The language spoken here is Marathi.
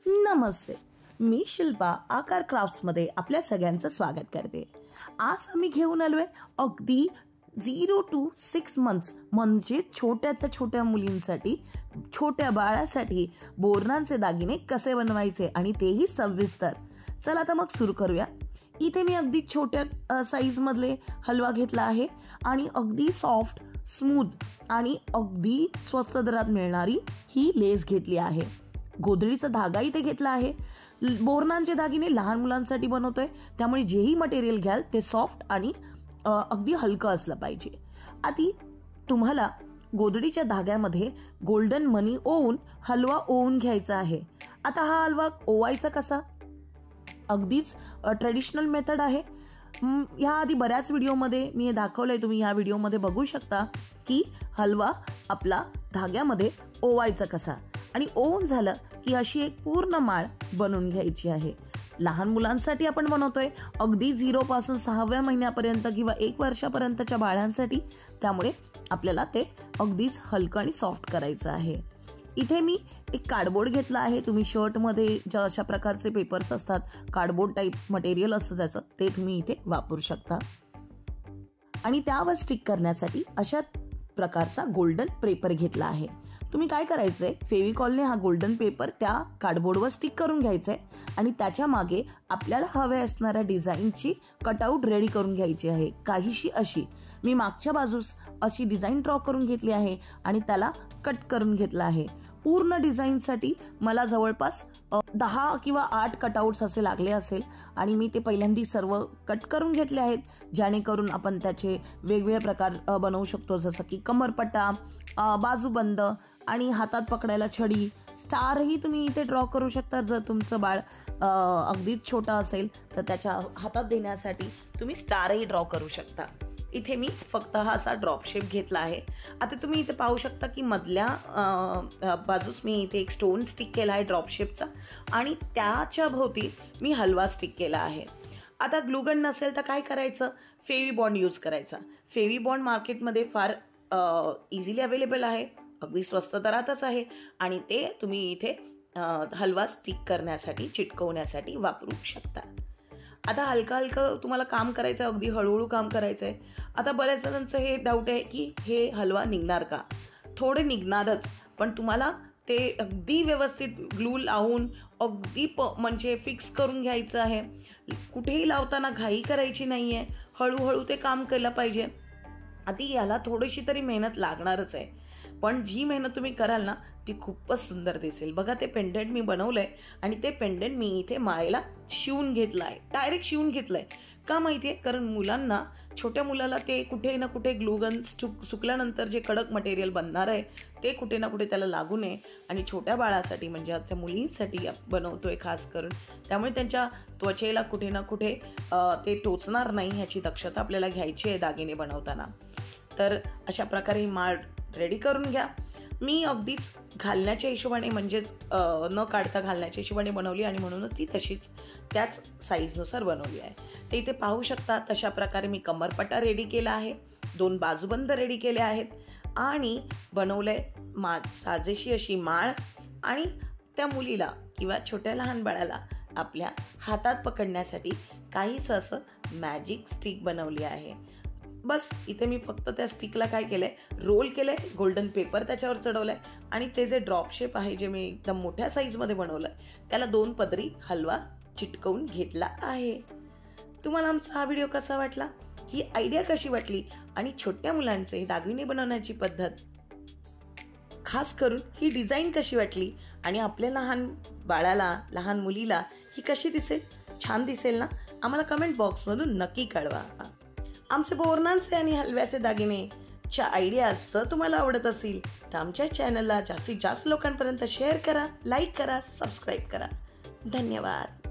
नमस्ते, मी शिल्पा आकार क्राफ्ट्समध्ये आपल्या सगळ्यांचं स्वागत करते। आज आम्ही घेऊन आलोय अगदी 0 to 6 months म्हणजे छोट्यातल्या छोट्या मुलींसाठी, छोट्या बाळासाठी बोरणांचे दागिने कसे बनवायचे आणि तेही सविस्तर। चला आता मग सुरू करूया। इथे मी अगदी छोट्या साइज मधले हलवा घेतला आहे आणि अगदी सॉफ्ट, स्मूथ आणि अगदी स्वस्त दरात मिळणारी ही लेस घेतली आहे। गोधडीचा धागा इथे घेतला आहे। बोरणांचे दागिने लहान मुलांसाठी बनवतोय, त्यामुळे जेही मटेरियल घ्याल ते सॉफ्ट आणि अगदी हलकं असलं पाहिजे। आधी तुम्हाला गोधडीच्या धाग्यामध्ये गोल्डन मनी ओवून हलवा ओवून घ्यायचा आहे। आता हा हलवा ओवायचा कसा, अगदीच ट्रेडिशनल मेथड आहे। या आधी बऱ्याच व्हिडिओमध्ये मी हे दाखवलंय, तुम्ही या व्हिडिओमध्ये बघू शकता की हलवा आपला धाग्यामध्ये ओवायचा कसा। आणि ओवून झालं की अशी एक पूर्ण माळ बनवून घ्यायची आहे। लहान मुलांसाठी आपण बनवतोय, अगदी 0 पासून 6व्या महिन्यापर्यंत किंवा 1 वर्षापर्यंतच्या बाळांसाठी, त्यामुळे आपल्याला ते अगदीच हलकं आणि सॉफ्ट करायचं आहे। इथे मी एक कार्डबोर्ड घेतला आहे। तुम्ही शर्टमध्ये ज्या अशा प्रकारचे पेपर्स असतात, कार्डबोर्ड टाईप मटेरियल असतं त्याचं, ते तुम्ही इथे वापरू शकता। आणि त्यावर स्टिक करण्यासाठी अशा प्रकारचा गोल्डन पेपर घेतला आहे। तुम्ही काय करायचंय, फेविकॉलने हा गोल्डन पेपर त्या कार्डबोर्डवर स्टिक करून घ्यायचंय आणि त्याच्या मागे आपल्याला हवे असणाऱ्या डिझाईनची कटआउट रेडी करून घ्यायची आहे। काहीशी अशी मी मागच्या बाजूस अशी डिझाईन ड्रॉ करून घेतली आहे आणि त्याला कट करून घेतला आहे। पूर्ण डिझाईनसाठी मला जवळपास 10 किंवा 8 कटआउट्स असे लागले असेल आणि मी ते पहिल्यांदा सर्व कट करून घेतले आहेत, जेणेकरून आपण त्याचे वेगवेगळे प्रकार बनवू शकतो, जसं की कमरपट्टा, बाजूबंद आणि हातात पकडायला छडी। स्टारही तुम्ही इथे ड्रॉ करू शकता। जर तुमचं बाळ अगदीच छोटं असेल तर त्याच्या हातात देण्यासाठी तुम्ही स्टारही ड्रॉ करू शकता। इथे मी फक्त हा असा ड्रॉप शेप घेतला आहे। आता तुम्ही इथे पाहू शकता की मधल्या बाजूस मी इथे एक स्टोन स्टिक केला आहे ड्रॉप शेपचा आणि त्याच्या भोवती मी हलवा स्टिक केला आहे। आता ग्लूगन नसेल तर काय करायचं, फेविबॉन्ड यूज करायचा। फेविबॉन्ड मार्केटमध्ये फार इझिली अवेलेबल आहे, अगदी स्वस्त दरातच आहे आणि ते तुम्ही इथे हलवा स्टिक करण्यासाठी, चिटकवण्यासाठी वापरू शकता। आता हलकं तुम्हाला काम करायचं आहे, अगदी हळूहळू काम करायचं आहे। आता बऱ्याच जणांचं हे डाऊट आहे की हे हलवा निघणार का, थोडे निघणारच, पण तुम्हाला ते अगदी व्यवस्थित ग्लू लावून अगदी म्हणजे फिक्स करून घ्यायचं आहे। कुठेही लावताना घाई करायची नाही आहे, हळूहळू ते काम केलं पाहिजे। आधी याला थोडीशी तरी मेहनत लागणारच आहे, पण जी मेहनत तुम्ही कराल ना ती खूपच सुंदर दिसेल। बघा, ते पेंडंट मी बनवलंय आणि ते पेंडंट मी इथे माळेला शिवून घेतलं आहे, डायरेक्ट शिवून घेतलंय। का माहितीये, कारण मुलांना, छोट्या मुलाला ते कुठे ना कुठे ग्लूगन सुकल्यानंतर जे कडक मटेरियल बनणार आहे ते कुठे ना कुठे त्याला लागू नये, आणि छोट्या बाळासाठी म्हणजे आजच्या मुलींसाठी बनवतोय खास करून, त्यामुळे त्यांच्या त्वचेला कुठे ना कुठे ते टोचणार नाही ह्याची दक्षता आपल्याला घ्यायची आहे दागिने बनवताना। तर अशा प्रकारे ही माळ रेडी करून घ्या। मी अगदीच घालण्याच्या हिशोबाने, म्हणजेच न काढता घालण्याच्या हिशोबाने बनवली आणि म्हणूनच ती तशीच त्याच साईजनुसार बनवली आहे। ते इथे पाहू शकता तशा प्रकारे मी कमरपट्टा रेडी केला आहे, 2 बाजूबंद रेडी केले आहेत आणि बनवलंय साजेशी अशी माळ, आणि त्या मुलीला किंवा छोट्या लहान बाळाला आपल्या हातात पकडण्यासाठी काहीसं असं मॅजिक स्टिक बनवली आहे। बस इथे मी फक्त त्या स्टिकला काय केलंय, रोल केलंय, गोल्डन पेपर त्याच्यावर चढवलाय आणि ते जे ड्रॉप शेप आहे जे मी एकदम मोठ्या साईजमध्ये बनवलंय त्याला 2 पदरी हलवा चिटकवून घेतला आहे। तुम्हाला आमचा हा व्हिडिओ कसा वाटला, ही आयडिया कशी वाटली आणि छोट्या मुलांचे दागिने बनवण्याची पद्धत, खास करून ही डिझाईन कशी वाटली आणि आपल्या लहान बाळाला, लहान मुलीला ही कशी दिसेल, छान दिसेल ना, आम्हाला कमेंट बॉक्समधून नक्की कळवा। आमचे बोरणांचे आणि हलव्याचे दागिनेच्या आयडियाज जर तुम्हाला आवडत असतील तर आमच्या चॅनलला जास्तीत जास्त लोकांपर्यंत शेअर करा, लाईक करा, सबस्क्राईब करा। धन्यवाद।